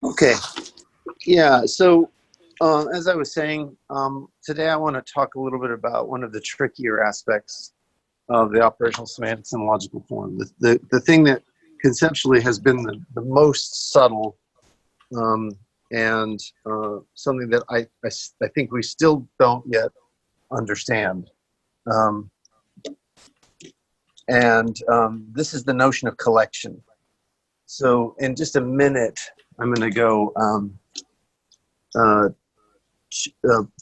Okay. Yeah. So, as I was saying, today I want to talk a little bit about one of the trickier aspects of the operational semantics and logical form. The thing that conceptually has been the most subtle, and something that I think we still don't yet understand. This is the notion of collection. So in just a minute, I'm going to go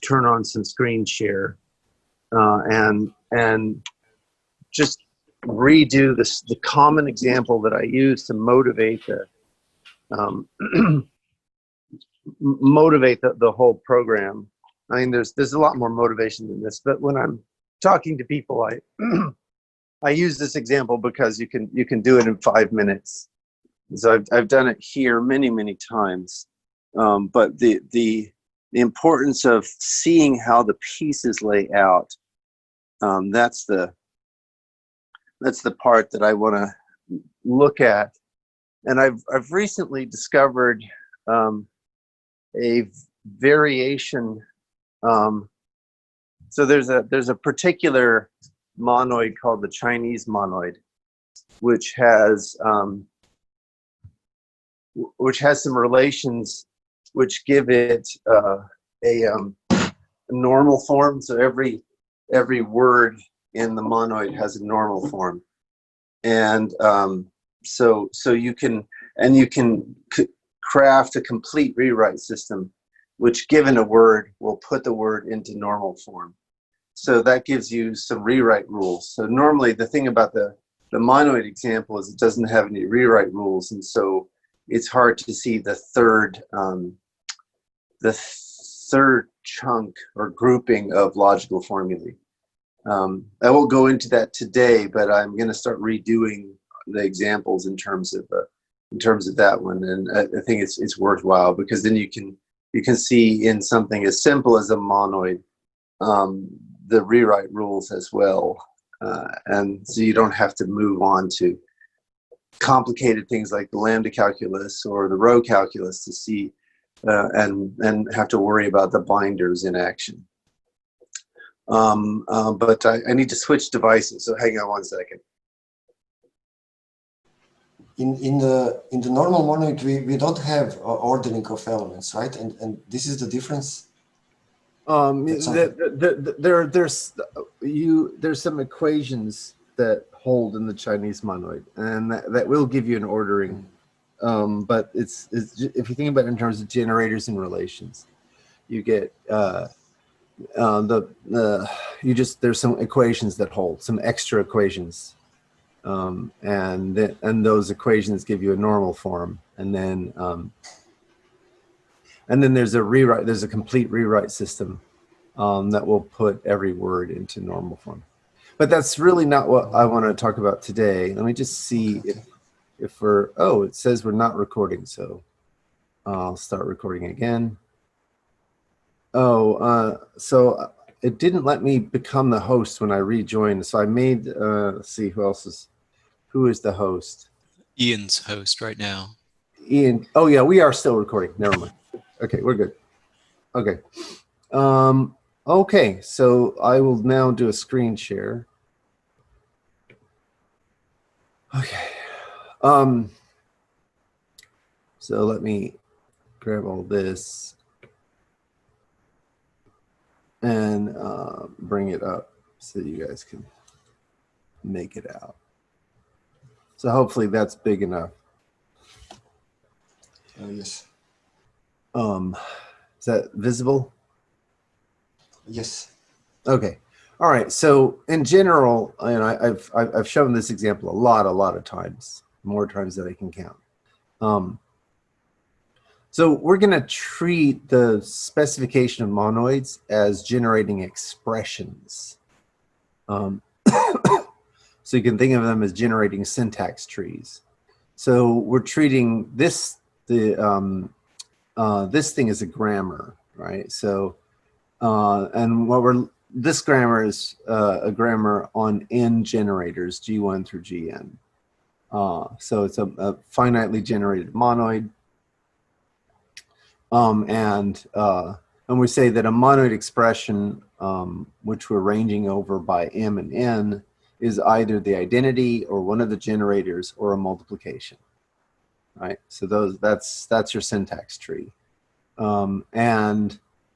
turn on some screen share and just redo the common example that I use to motivate the whole program. I mean, there's a lot more motivation than this, but when I'm talking to people, I use this example because you can do it in 5 minutes. So I've done it here many times, but the importance of seeing how the pieces lay out, that's the part that I want to look at. And I've recently discovered a variation. So there's a particular monoid called the Chinese monoid, which has some relations which give it a normal form. So every word in the monoid has a normal form, and so you can craft a complete rewrite system, which given a word will put the word into normal form. So that gives you some rewrite rules. So normally the thing about the monoid example is it doesn't have any rewrite rules, and so it's hard to see the third chunk or grouping of logical formulae. I won't go into that today, but I'm going to start redoing the examples in terms of that one, and I think it's worthwhile because then you can see in something as simple as a monoid the rewrite rules as well, and so you don't have to move on to complicated things like the lambda calculus or the row calculus to see and have to worry about the binders in action. But I need to switch devices, so hang on 1 second. In the normal monoid, we don't have ordering of elements, right? And this is the difference. There's some equations that hold in the Chinese monoid, and that will give you an ordering. But it's if you think about it in terms of generators and relations, you get there's some equations that hold, some extra equations, and those equations give you a normal form, and then there's a complete rewrite system that will put every word into normal form. But that's really not what I want to talk about today. Let me just see if we're, it says we're not recording, so I'll start recording again. So it didn't let me become the host when I rejoined. So I made, let's see, who is the host? Ian's host right now. Ian, oh yeah, we are still recording, never mind. Okay, we're good. Okay. Okay, so I will now do a screen share. Okay. So let me grab all this and bring it up so you guys can make it out. So hopefully that's big enough. Yes. Is that visible? Yes. Okay. All right. So in general, and I've shown this example a lot of times, more times than I can count. So we're going to treat the specification of monoids as generating expressions. So you can think of them as generating syntax trees. So we're treating this this thing as a grammar, right? So and this grammar is a grammar on n generators, G1 through Gn. So it's a finitely generated monoid. And we say that a monoid expression, which we're ranging over by m and n, is either the identity or one of the generators or a multiplication, right? So that's your syntax tree. We're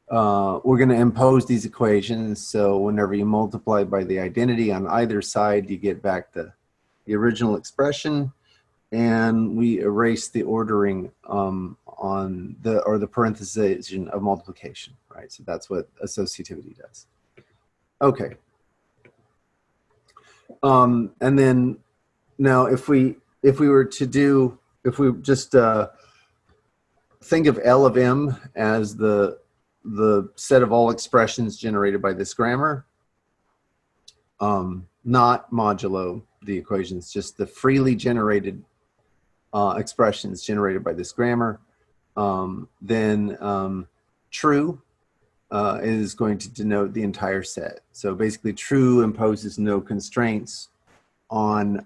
going to impose these equations. So whenever you multiply by the identity on either side, you get back the original expression, and we erase the ordering on the parenthesization of multiplication, right? So that's what associativity does. Okay. And then now if we just think of L of M as the set of all expressions generated by this grammar, not modulo the equations, just the freely generated expressions generated by this grammar, then true is going to denote the entire set. So basically true imposes no constraints on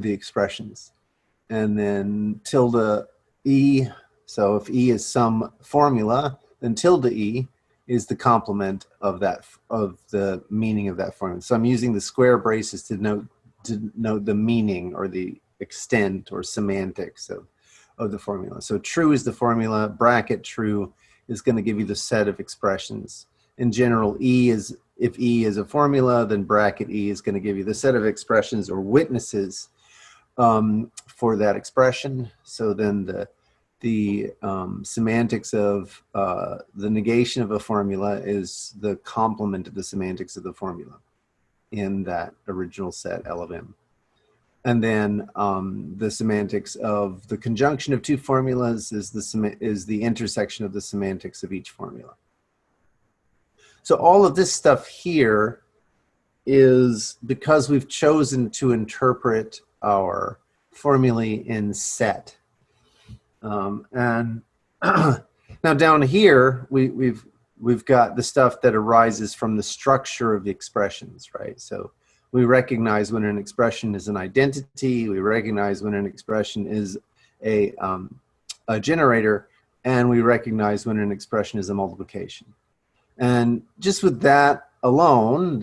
the expressions. And then tilde E, so if E is some formula, then tilde E is the complement of the meaning of that formula. So I'm using the square braces to denote the meaning or the extent or semantics of the formula. So true is the formula, bracket true is going to give you the set of expressions. In general, if E is a formula, then bracket E is going to give you the set of expressions or witnesses for that expression. So then the semantics of the negation of a formula is the complement of the semantics of the formula in that original set L of M. And then the semantics of the conjunction of two formulas is the intersection of the semantics of each formula. So all of this stuff here is because we've chosen to interpret our formulae in set. And now down here, we've got the stuff that arises from the structure of the expressions, right? So we recognize when an expression is an identity, we recognize when an expression is a generator, and we recognize when an expression is a multiplication. And just with that alone,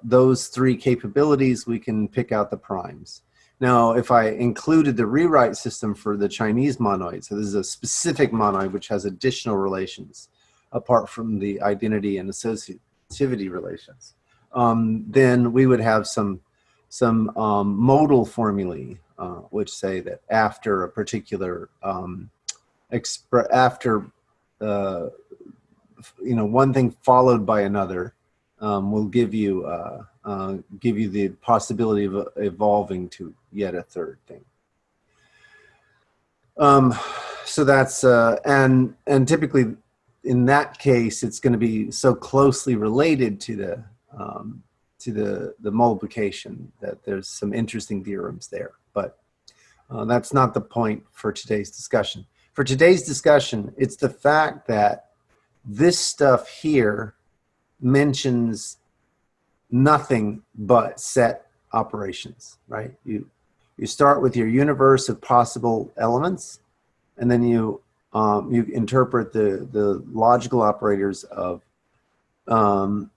those three capabilities, we can pick out the primes. Now, if I included the rewrite system for the Chinese monoid, so this is a specific monoid which has additional relations apart from the identity and associativity relations, then we would have some modal formulae which say that after a particular one thing followed by another will give you the possibility of evolving to yet a third thing. So that's and typically in that case it's going to be so closely related to the multiplication that there's some interesting theorems there. But that's not the point for today's discussion. For today's discussion, it's the fact that this stuff here mentions nothing but set operations, right? You start with your universe of possible elements, and then you interpret the logical operators of the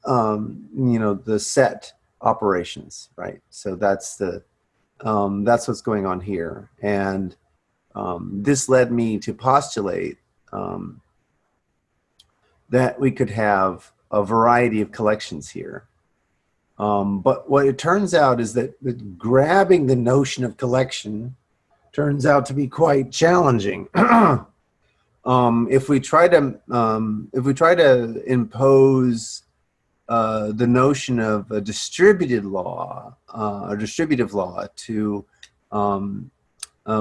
set operations, right? So that's what's going on here, and this led me to postulate that we could have a variety of collections here. But what it turns out is that grabbing the notion of collection turns out to be quite challenging. If we try to impose the notion of a distributive law to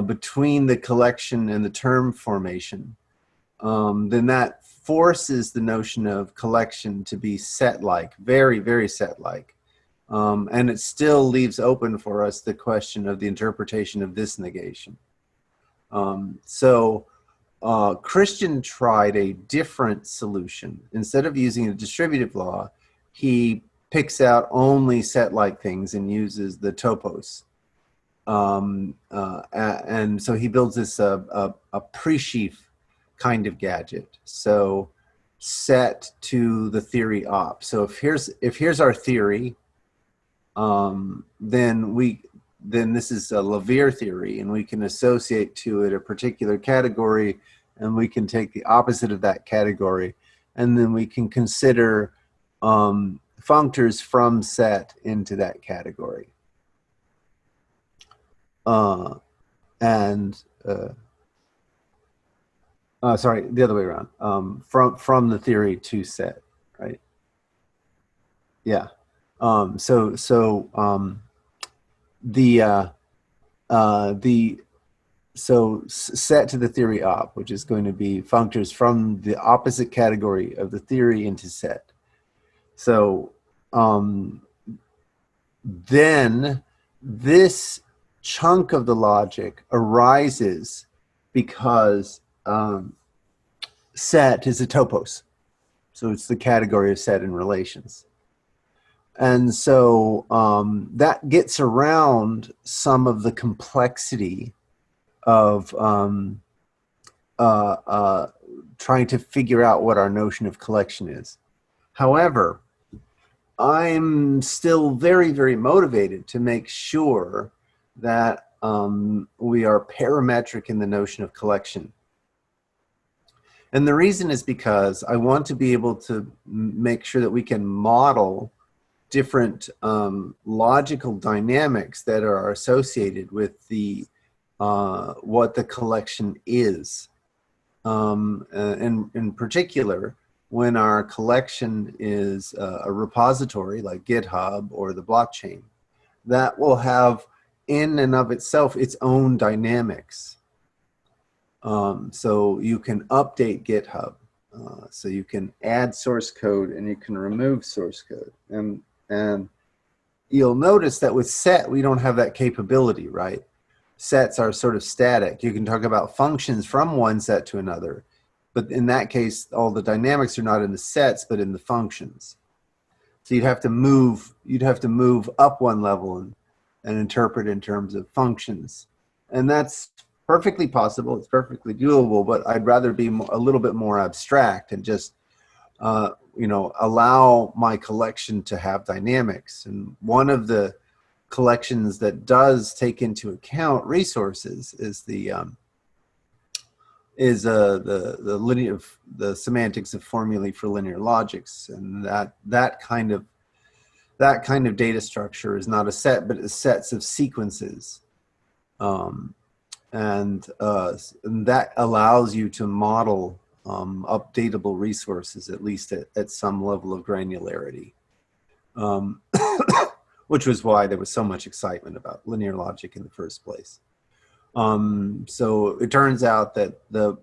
between the collection and the term formation, then that forces the notion of collection to be set-like, very, very set-like. And it still leaves open for us the question of the interpretation of this negation. Christian tried a different solution. Instead of using a distributive law, he picks out only set-like things and uses the topos. And so he builds this a PreSheaf kind of gadget. So set to the theory op. So if here's our theory, then this is a Levere theory, and we can associate to it a particular category, and we can take the opposite of that category, and then we can consider functors from set into that category. Sorry, the other way around. From the theory to set, right? Yeah. So set to the theory op, which is going to be functors from the opposite category of the theory into set. So then this chunk of the logic arises because set is a topos. So it's the category of set in relations. And so that gets around some of the complexity of trying to figure out what our notion of collection is. However, I'm still very, very motivated to make sure that we are parametric in the notion of collection. And the reason is because I want to be able to make sure that we can model different logical dynamics that are associated with the what the collection is. And in particular, when our collection is a repository like GitHub or the blockchain, that will have in and of itself its own dynamics. So you can update GitHub. So you can add source code and you can remove source code. And you'll notice that with set, we don't have that capability, right? Sets are sort of static. You can talk about functions from one set to another. But in that case, all the dynamics are not in the sets, but in the functions. So you'd have to move up one level and interpret in terms of functions. And that's perfectly possible. It's perfectly doable, but I'd rather be a little bit more abstract and just, allow my collection to have dynamics. And one of the collections that does take into account resources is the semantics of formulae for linear logics, and that kind of data structure is not a set, but it's sets of sequences, and that allows you to model updatable resources, at least at some level of granularity, which was why there was so much excitement about linear logic in the first place. So it turns out that the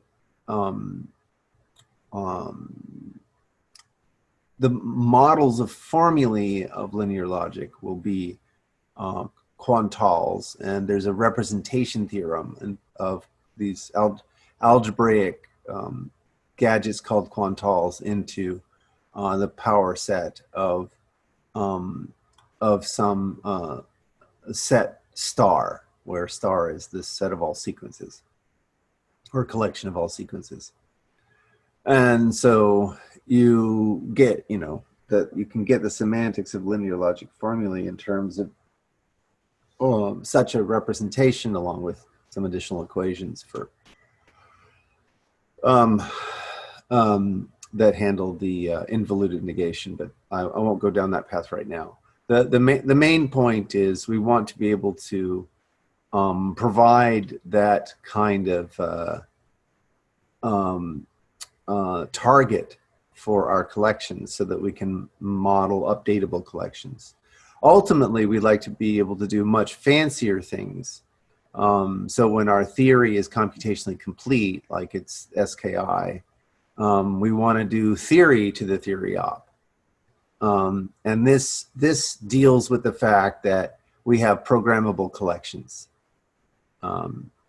models of formulae of linear logic will be quantiles, and there's a representation theorem of these algebraic gadgets called quantiles into the power set of some set star, where star is this set of all sequences or collection of all sequences. And so you get, that you can get the semantics of linear logic formulae in terms of such a representation, along with some additional equations for that handle the involuted negation, but I won't go down that path right now. The main point is we want to be able to provide that kind of target for our collections so that we can model updatable collections. Ultimately, we'd like to be able to do much fancier things. So when our theory is computationally complete, like it's SKI, we want to do theory to the theory op. And this deals with the fact that we have programmable collections.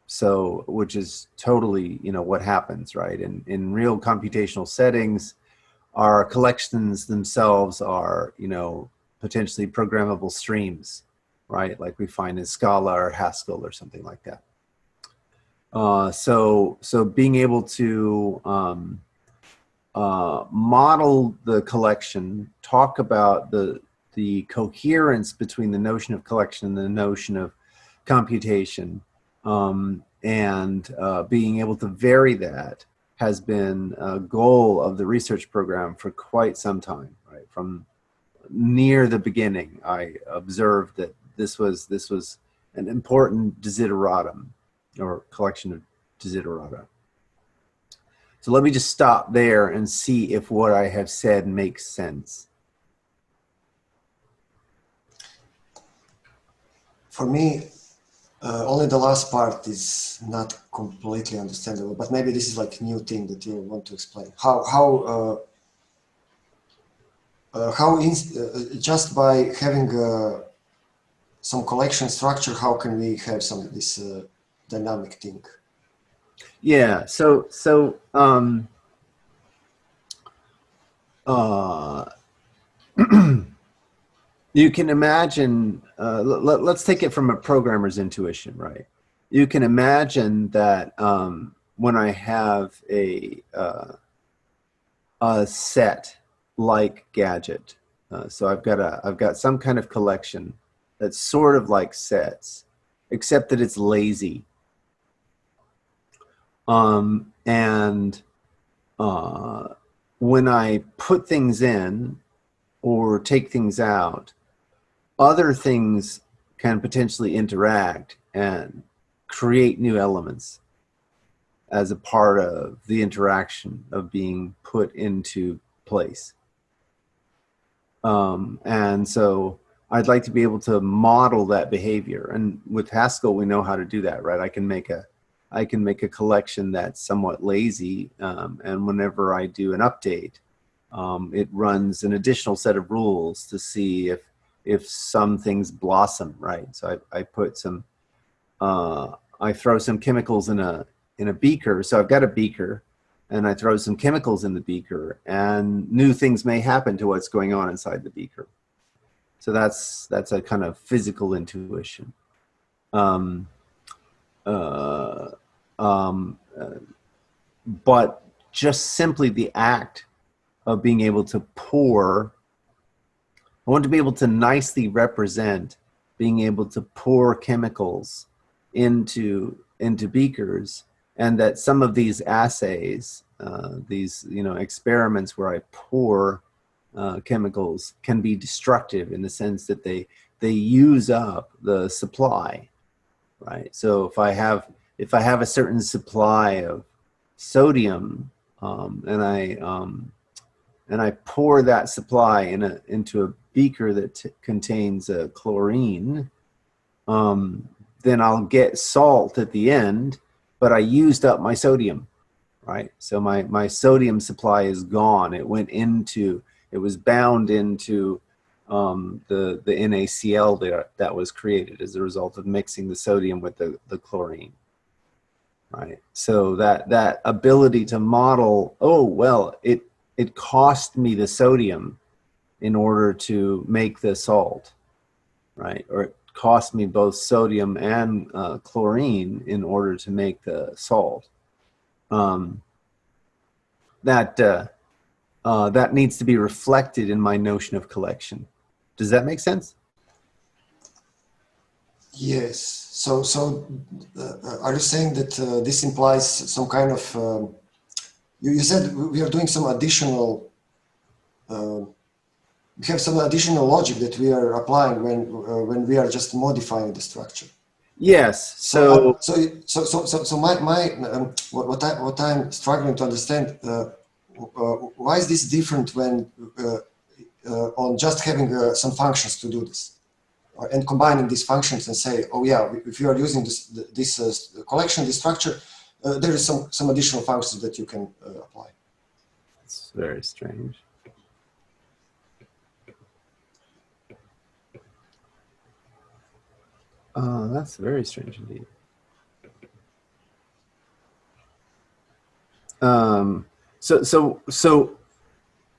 So, which is totally, what happens, right? In real computational settings, our collections themselves are, potentially programmable streams, right? Like we find in Scala or Haskell or something like that. So being able to model the collection, talk about the coherence between the notion of collection and the notion of computation, and being able to vary that has been a goal of the research program for quite some time, right? From near the beginning, I observed that this was an important desideratum, or collection of desiderata. So let me just stop there and see if what I have said makes sense. For me, only the last part is not completely understandable, but maybe this is like a new thing that you want to explain. Just by having some collection structure, how can we have some this dynamic thing? Yeah. You can imagine. Let's take it from a programmer's intuition, right? You can imagine that when I have a set like gadget, so I've got some kind of collection that's sort of like sets, except that it's lazy. And when I put things in or take things out, other things can potentially interact and create new elements as a part of the interaction of being put into place. And so I'd like to be able to model that behavior. And with Haskell, we know how to do that, right? I can make a collection that's somewhat lazy, and whenever I do an update, it runs an additional set of rules to see if some things blossom, right? So I put some, I throw some chemicals in a beaker. So I've got a beaker, and I throw some chemicals in the beaker, and new things may happen to what's going on inside the beaker. So that's a kind of physical intuition. But just simply the act of being able to pour, I want to be able to nicely represent being able to pour chemicals into beakers, and that some of these assays, these experiments where I pour chemicals, can be destructive in the sense that they use up the supply, right? So if I have a certain supply of sodium, and I pour that supply into a beaker that contains chlorine, then I'll get salt at the end, but I used up my sodium, right? So my sodium supply is gone. It was bound into the NaCl that was created as a result of mixing the sodium with the chlorine, right? So that ability to model, oh, well, it cost me the sodium in order to make the salt, right? Or it cost me both sodium and chlorine in order to make the salt. That needs to be reflected in my notion of collection. Does that make sense? Yes. So are you saying that this implies some kind of you said we are doing some additional we have some additional logic that we are applying when we are just modifying the structure. Yes. So what I'm struggling to understand, why is this different when on just having some functions to do this, and combining these functions and say, oh yeah, if you are using this collection, this structure, there is some additional functions that you can apply. It's very strange. That's very strange indeed. So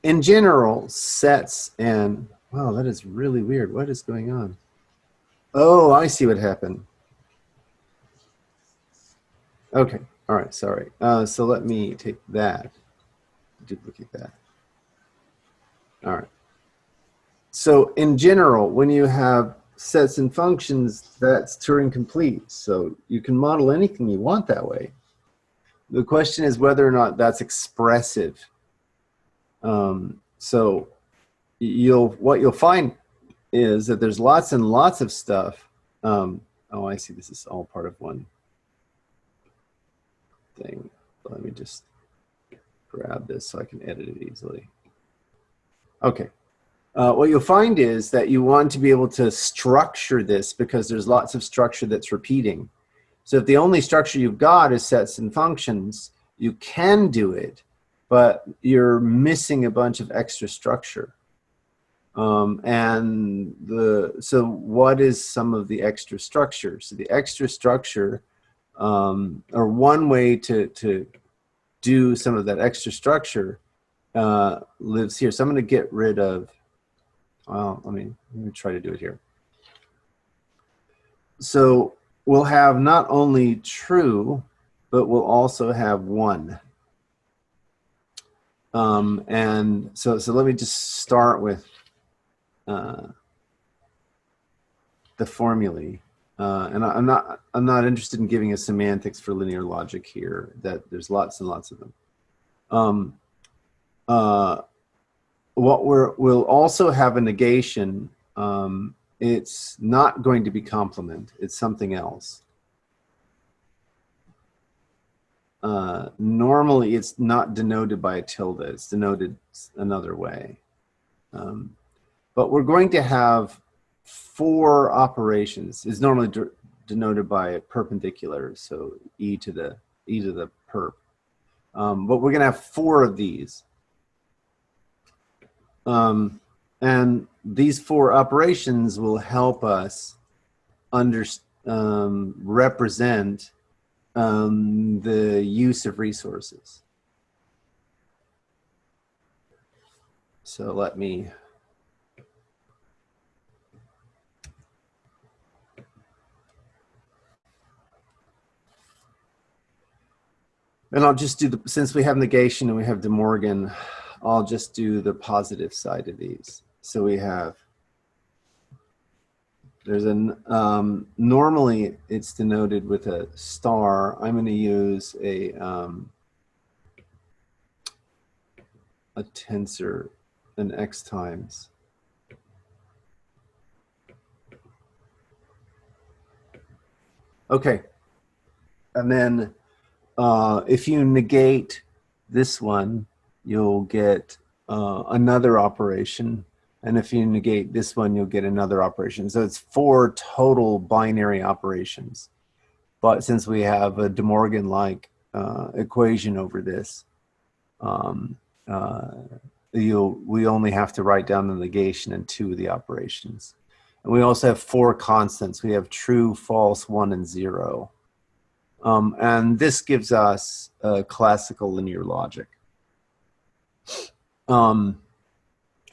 in general, sets and, wow, that is really weird. What is going on? Oh, I see what happened. Okay, all right, sorry. So let me take that, duplicate that. All right. So in general, when you have sets and functions, that's Turing complete. So you can model anything you want that way. The question is whether or not that's expressive. So what you'll find is that there's lots and lots of stuff. Oh, I see. This is all part of one thing. Let me just grab this so I can edit it easily. Okay. What you'll find is that you want to be able to structure this because there's lots of structure that's repeating. So if the only structure you've got is sets and functions, you can do it, but you're missing a bunch of extra structure. So what is some of the extra structure? So the extra structure, or one way to do some of that extra structure lives here. So I'm going to get rid of, let me try to do it here. So we'll have not only true, but we'll also have one. And so let me just start with the formulae. And I'm not interested in giving a semantics for linear logic here. That there's lots and lots of them. We'll also have a negation. It's not going to be complement. It's something else. Normally, it's not denoted by a tilde. It's denoted another way. But we're going to have 4 operations. It's normally denoted by perpendicular, so e to the perp. But we're going to have 4 of these. And these 4 operations will help us represent the use of resources. So let me and I'll just do since we have negation and we have De Morgan, I'll just do the positive side of these. So we have, there's normally it's denoted with a star. I'm going to use a tensor, an x times. Okay. And then if you negate this one, you'll get another operation. And if you negate this one, you'll get another operation. So it's 4 total binary operations. But since we have a De Morgan-like equation over this, we only have to write down the negation and 2 of the operations. And we also have 4 constants. We have true, false, 1, and 0. And this gives us classical linear logic.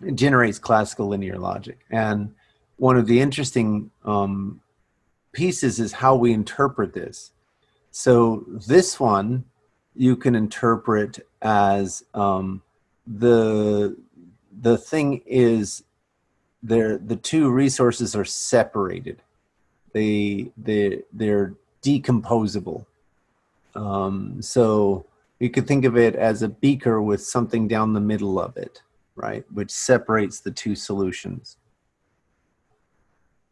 It generates classical linear logic. And one of the interesting pieces is how we interpret this. So this one you can interpret as the thing is the 2 resources are separated. They're decomposable. So you could think of it as a beaker with something down the middle of it, right, which separates the 2 solutions.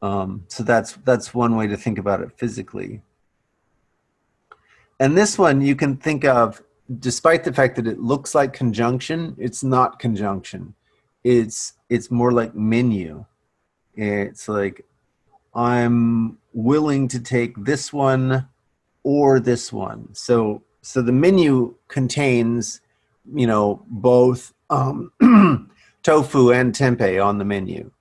So that's one way to think about it physically. And this one you can think of, despite the fact that it looks like conjunction, it's not conjunction. It's more like menu. It's like, I'm willing to take this one or this one. So the menu contains, both tofu and tempeh on the menu.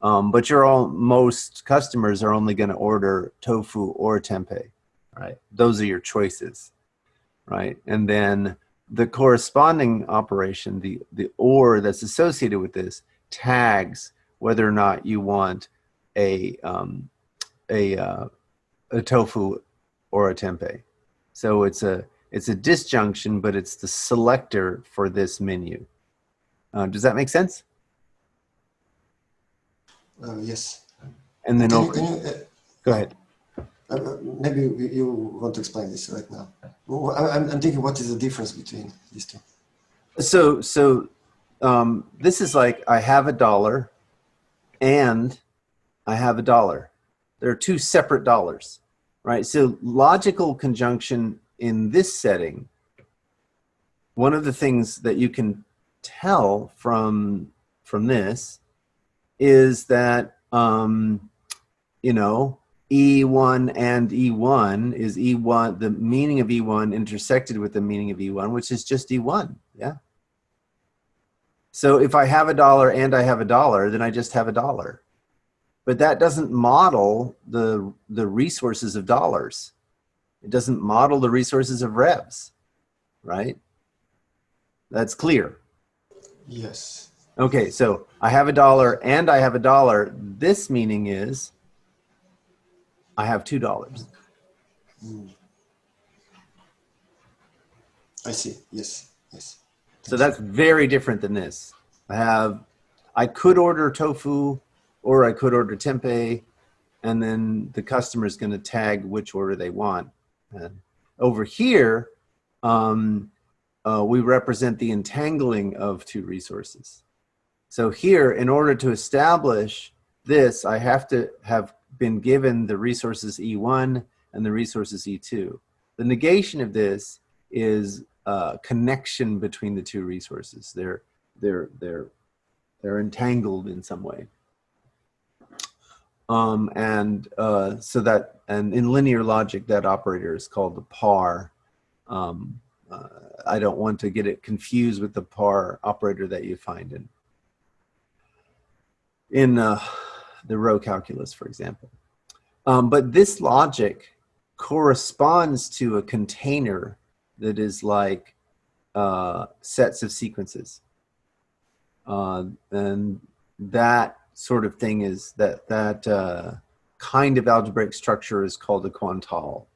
But most customers are only going to order tofu or tempeh, right? Those are your choices, right? And then the corresponding operation, the or that's associated with this, tags whether or not you want a tofu or a tempeh. So it's a disjunction, but it's the selector for this menu. Does that make sense? Yes. And then Can over, go ahead. Maybe you want to explain this right now. Well, I'm thinking, what is the difference between these two? So this is like, I have $1 and I have $1. There are two separate dollars, right? So logical conjunction in this setting, one of the things that you can tell from this is that, you know, E1 and E1 is E1, the meaning of E1 intersected with the meaning of E1, which is just E1, yeah? So if I have $1 and I have $1, then I just have $1. But that doesn't model the resources of dollars. It doesn't model the resources of revs, right? That's clear. Yes. Okay, so I have $1 and I have $1. This meaning is I have $2. I see. Yes. Yes. So that's very different than this. I could order tofu or I could order tempeh, and then the customer is going to tag which order they want. And over here, we represent the entangling of two resources. So here, in order to establish this, I have to have been given the resources E1 and the resources E2. The negation of this is a connection between the two resources. They're entangled in some way. So that, and in linear logic, that operator is called the par. I don't want to get it confused with the par operator that you find in the row calculus, for example. But this logic corresponds to a container that is like sets of sequences. And that sort of thing is that kind of algebraic structure is called a quantile.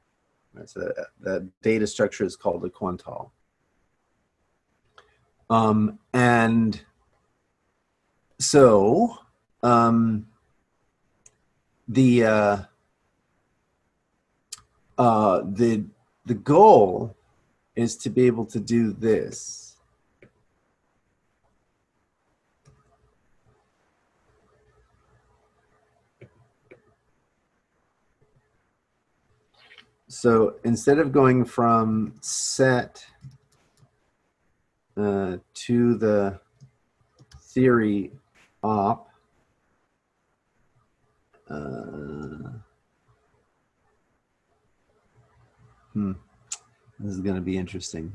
Right? So that data structure is called a quantile. And so the goal is to be able to do this. So instead of going from set to the theory op, this is going to be interesting.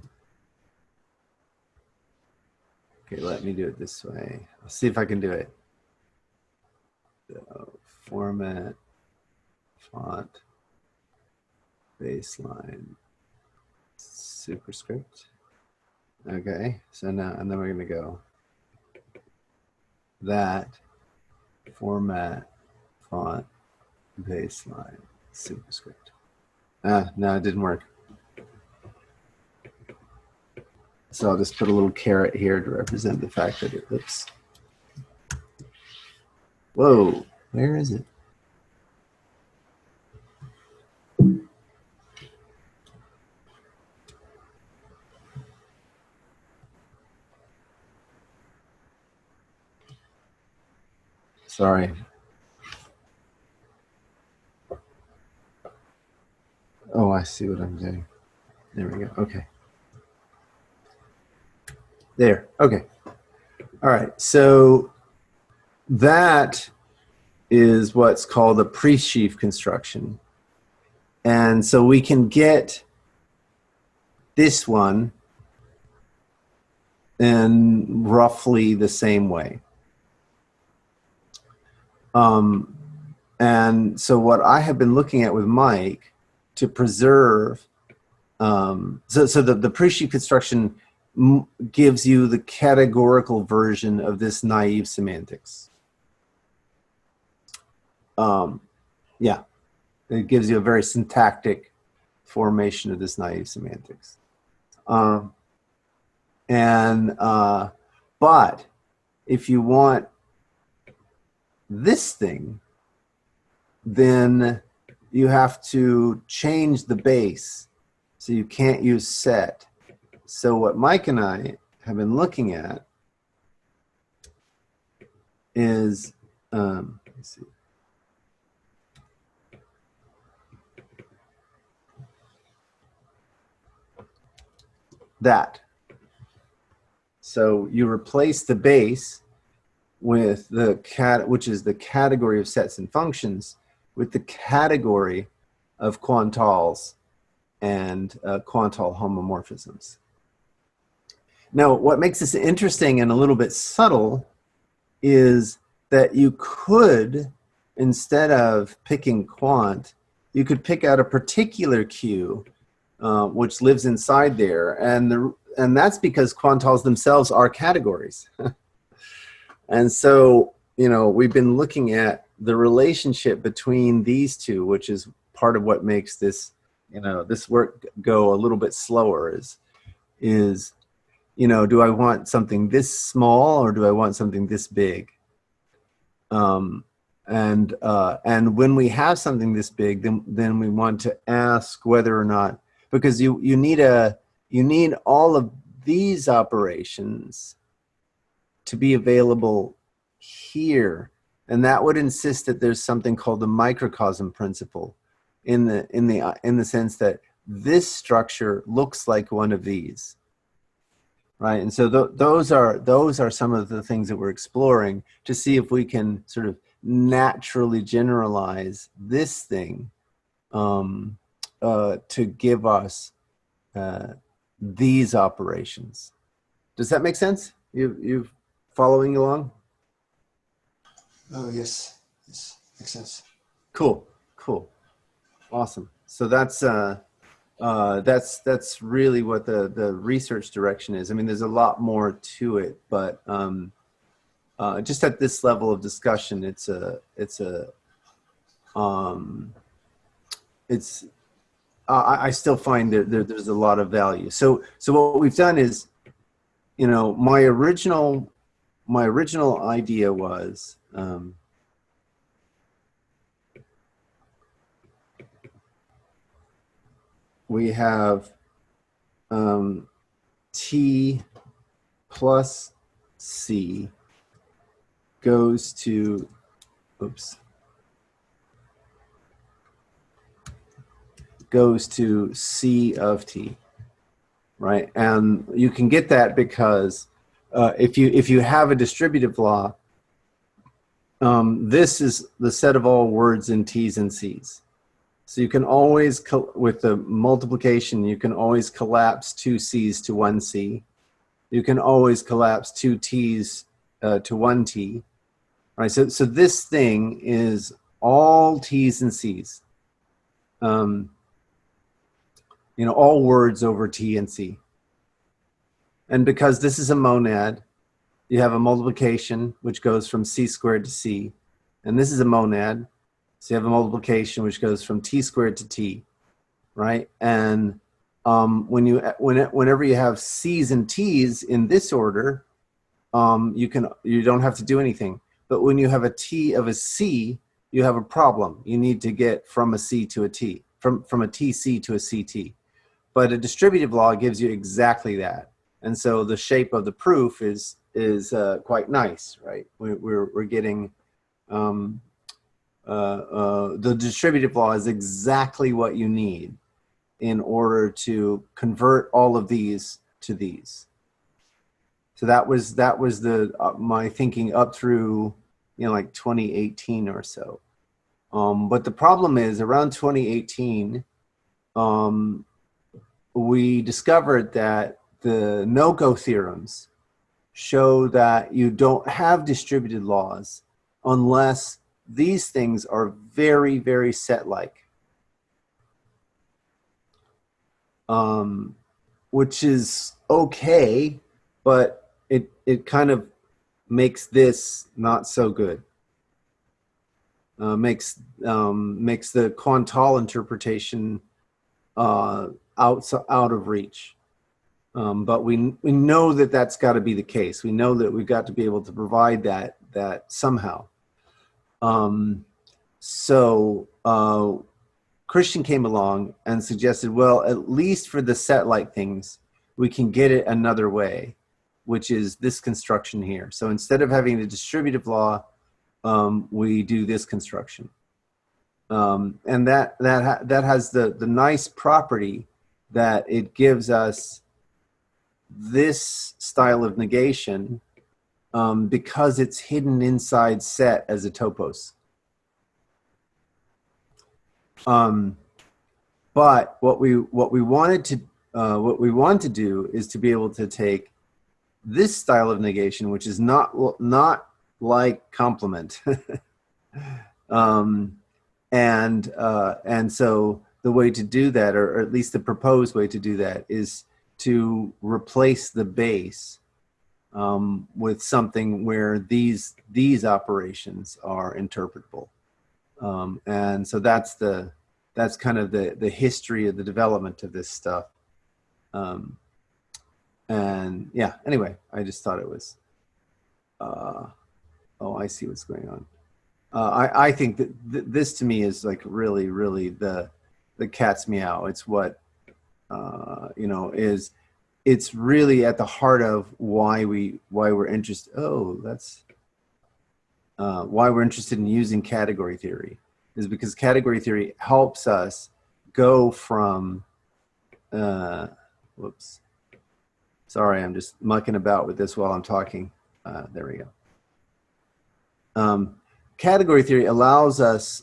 Okay, let me do it this way. I'll see if I can do it. So, format, font, baseline, superscript. Okay, so now, and then we're going to go that, format, font, baseline, superscript. No, it didn't work. So I'll just put a little caret here to represent the fact that it looks. Whoa, where is it? Sorry. Oh, I see what I'm doing. There we go. Okay. There. Okay. All right. So that is what's called a PreSheaf construction. And so we can get this one in roughly the same way. And so what I have been looking at with Mike to preserve, so the PreSheaf construction gives you the categorical version of this naive semantics. Yeah, it gives you a very syntactic formation of this naive semantics. But if you want this thing, then you have to change the base. So you can't use set. So what Mike and I have been looking at is, let's see. That. So you replace the base with the which is the category of sets and functions, with the category of quantiles and quantile homomorphisms. Now, what makes this interesting and a little bit subtle is that you could, instead of picking quant, you could pick out a particular Q which lives inside there, and that's because quantiles themselves are categories. And so, you know, we've been looking at the relationship between these two, which is part of what makes this, you know, this work go a little bit slower. Is you know, do I want something this small or do I want something this big? And when we have something this big, then we want to ask whether or not, because you need all of these operations to be available here, and that would insist that there's something called the microcosm principle, in the sense that this structure looks like one of these, right? And so those are some of the things that we're exploring to see if we can sort of naturally generalize this thing to give us these operations. Does that make sense? You following along? Oh, yes. Yes, makes sense. Cool, awesome. So that's really what the research direction is. I mean, there's a lot more to it, but just at this level of discussion, I still find there's a lot of value. So what we've done is, you know, my original idea was, we have T plus C goes to, goes to C of T, right? And you can get that because if you have a distributive law, this is the set of all words in T's and C's. So you can always, with the multiplication, you can always collapse two C's to one C. You can always collapse two T's to one T, right? So this thing is all T's and C's. You know, all words over T and C. And because this is a monad, you have a multiplication which goes from C squared to C. And this is a monad, so you have a multiplication which goes from T squared to T, right? And whenever you have C's and T's in this order, you don't have to do anything. But when you have a T of a C, you have a problem. You need to get from a C to a T, from a TC to a CT. But a distributive law gives you exactly that. And so the shape of the proof is quite nice, right? We're getting, the distributive law is exactly what you need in order to convert all of these to these. So that was my thinking up through, you know, like 2018 or so. But the problem is, around 2018, we discovered that the noco theorems show that you don't have distributed laws unless these things are very, very set-like, which is okay, but it kind of makes this not so good. Makes the quantile interpretation out of reach. But we know that that's got to be the case. We know that we've got to be able to provide that somehow. So Christian came along and suggested, well, at least for the set-like things, we can get it another way, which is this construction here. So instead of having the distributive law, we do this construction. And that has the nice property that it gives us this style of negation because it's hidden inside set as a topos. But what we want to do is to be able to take this style of negation, which is not like complement, and so the way to do that, or at least the proposed way to do that, is to replace the base with something where these operations are interpretable. And so that's kind of the history of the development of this stuff. And yeah, anyway, I just thought it was, oh, I see what's going on. I think that this to me is like really, really the cat's meow. It's what, it's really at the heart of why we're interested. Oh, that's why we're interested in using category theory, is because category theory helps us go from, whoops. Sorry, I'm just mucking about with this while I'm talking. There we go. Category theory allows us,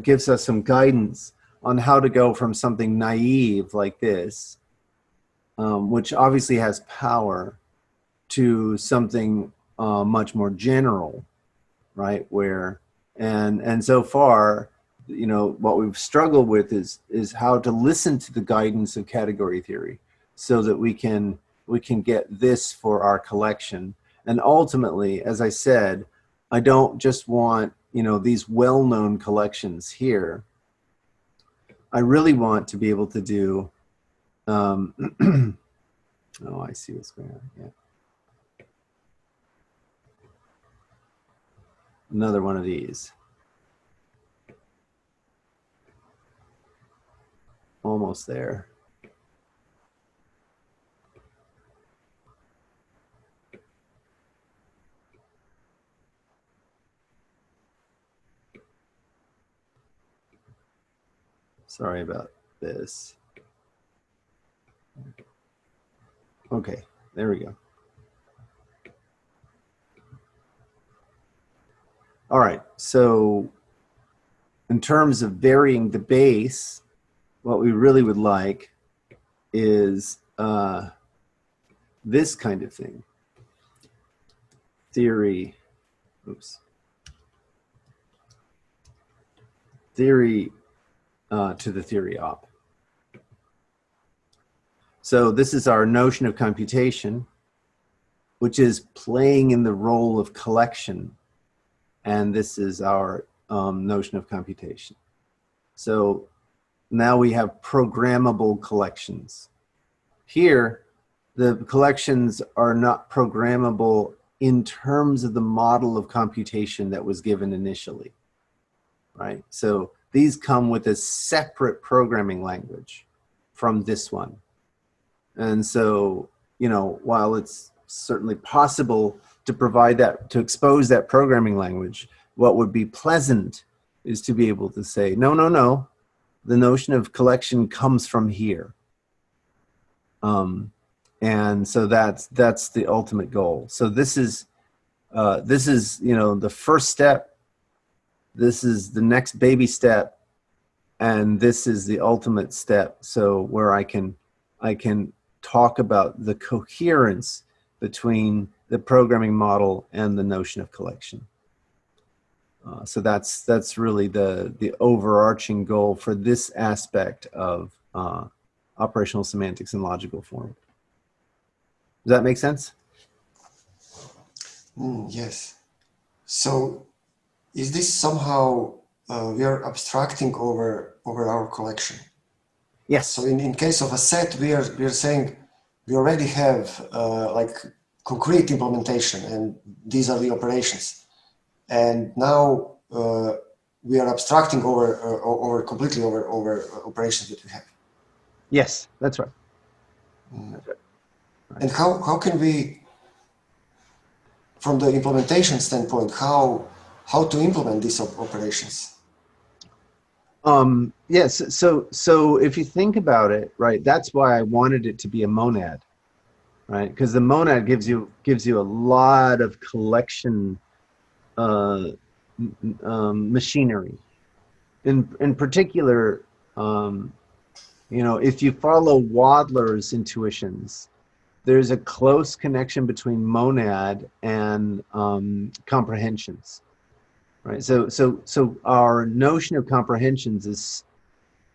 gives us some guidance on how to go from something naive like this, which obviously has power, to something much more general, right? Where, and so far, what we've struggled with is how to listen to the guidance of category theory so that we can get this for our collection. And ultimately, as I said, I don't just want, these well-known collections here. I really want to be able to do, oh, I see what's going on. Yeah. Another one of these. Almost there. Sorry about this. Okay, there we go. All right, so in terms of varying the base, what we really would like is this kind of thing. Theory, oops. Theory to the theory op. So this is our notion of computation, which is playing in the role of collection. And this is our notion of computation. So now we have programmable collections. Here, the collections are not programmable in terms of the model of computation that was given initially, right? So these come with a separate programming language from this one. And so, while it's certainly possible to provide that, to expose that programming language, what would be pleasant is to be able to say, no, the notion of collection comes from here. And so that's the ultimate goal. So this is the first step. This is the next baby step, and this is the ultimate step. So where I can talk about the coherence between the programming model and the notion of collection. So that's really the overarching goal for this aspect of operational semantics and logical form. Does that make sense? Yes. So is this somehow we are abstracting over our collection? Yes. So in case of a set, we are saying we already have like concrete implementation, and these are the operations. And now we are abstracting over completely over operations that we have. Yes, that's right. That's right. And how can we, from the implementation standpoint, how to implement these operations? Yes. So if you think about it, right, that's why I wanted it to be a monad, right? Because the monad gives you a lot of collection machinery. In particular, you know, if you follow Wadler's intuitions, there's a close connection between monad and comprehensions, right? So our notion of comprehensions is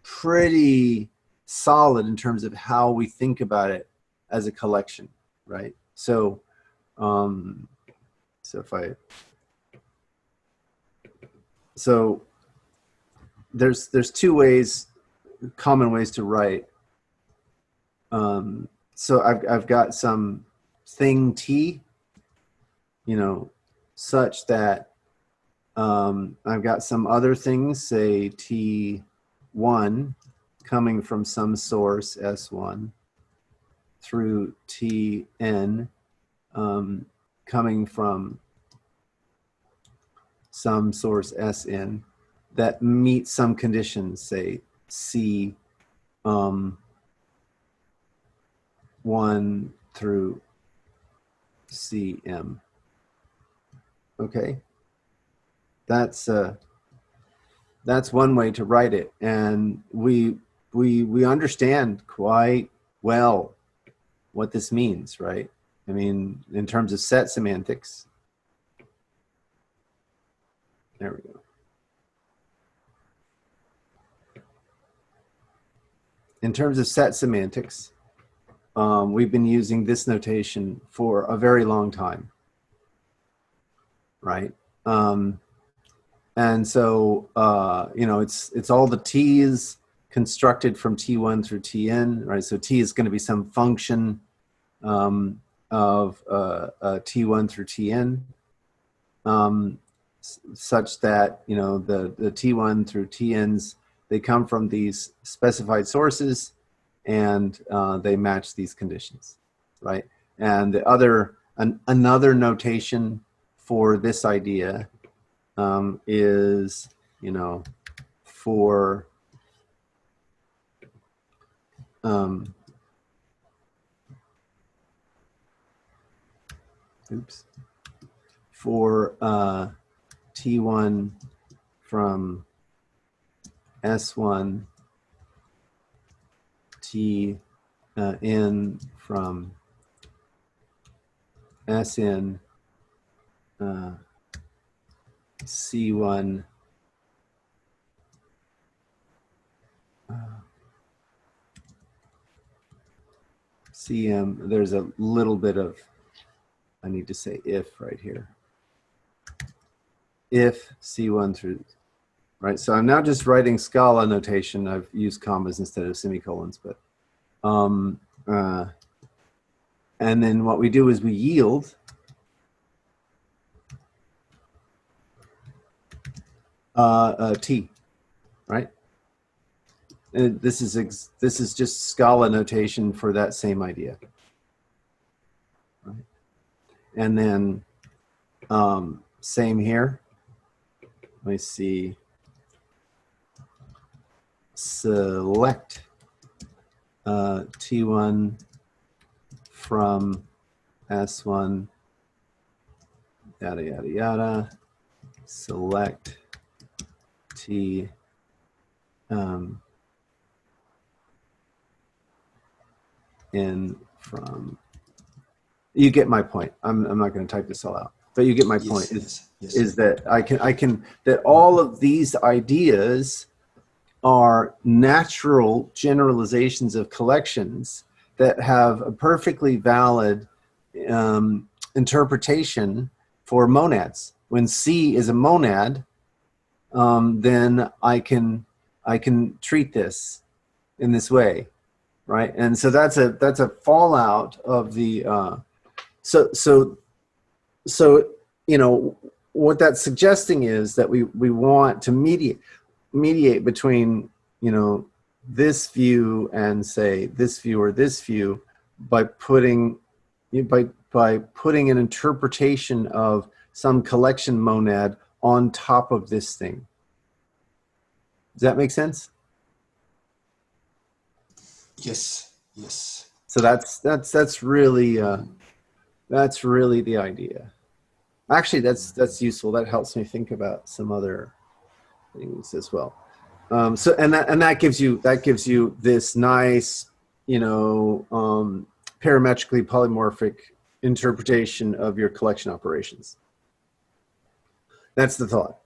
pretty solid in terms of how we think about it as a collection, right? So so there's two ways, common ways to write. So I've got some thing T, you know, such that I've got some other things, say T1 coming from some source S1 through Tn coming from some source Sn that meet some conditions, say C 1 through Cm. Okay, that's one way to write it, and we understand quite well what this means, right? I mean, in terms of set semantics. There we go. In terms of set semantics, we've been using this notation for a very long time, right? And so, you know, it's all the T's constructed from T1 through Tn, right? So T is going to be some function of T1 through Tn, such that, you know, the T1 through Tn's, they come from these specified sources, and they match these conditions, right? And the other, another notation for this idea is, you know, for for T1 from S1, T n from Sn, C1 Cm. There's a little bit of, I need to say if right here. If C1 through, right? So I'm now just writing Scala notation. I've used commas instead of semicolons, but and then what we do is we yield T, right? This is just Scala notation for that same idea, right? And then same here. Let me see. Select T1 from S1, yada, yada, yada. Select T in from, you get my point. I'm not going to type this all out, but you get my point. Is that I can that all of these ideas are natural generalizations of collections that have a perfectly valid interpretation for monads. When C is a monad, then I can treat this in this way, right? And so that's a fallout of the so you know, what that's suggesting is that we want to mediate between, you know, this view and say this view or this view by putting an interpretation of some collection monad on top of this thing. Does that make sense? Yes. Yes. So that's really the idea. Actually, that's useful. That helps me think about some other things as well. So that gives you this nice, you know, parametrically polymorphic interpretation of your collection operations. That's the thought.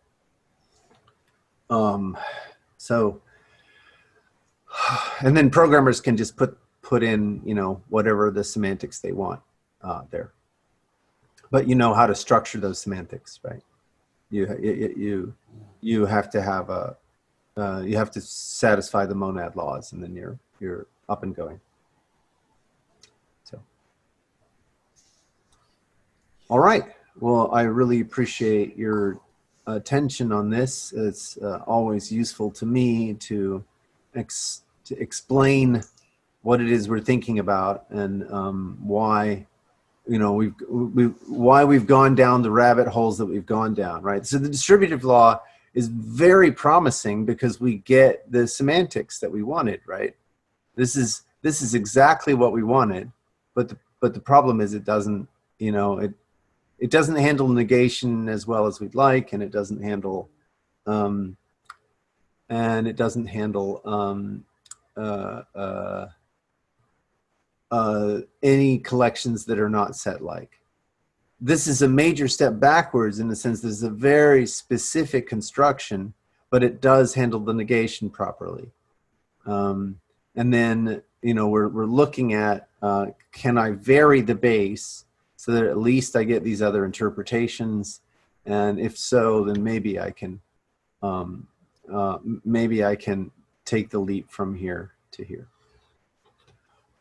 So, and then programmers can just put in, you know, whatever the semantics they want there. But you know how to structure those semantics, right? You have to have a you have to satisfy the monad laws, and then you're up and going. So, all right. Well, I really appreciate your attention on this. It's always useful to me to explain what it is we're thinking about and why, you know, why we've gone down the rabbit holes that we've gone down, right? So the distributive law is very promising because we get the semantics that we wanted, right? This is exactly what we wanted, but the problem is it doesn't, you know, it doesn't handle negation as well as we'd like, and it doesn't handle any collections that are not set-like. This is a major step backwards in the sense this is a very specific construction, but it does handle the negation properly. And then, you know, we're looking at, can I vary the base so that at least I get these other interpretations? And if so, then maybe I can take the leap from here to here.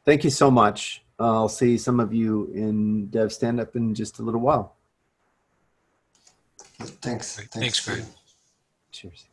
Thank you so much. I'll see some of you in Dev Stand-Up in just a little while. Thanks. Thanks, Greg. Cheers.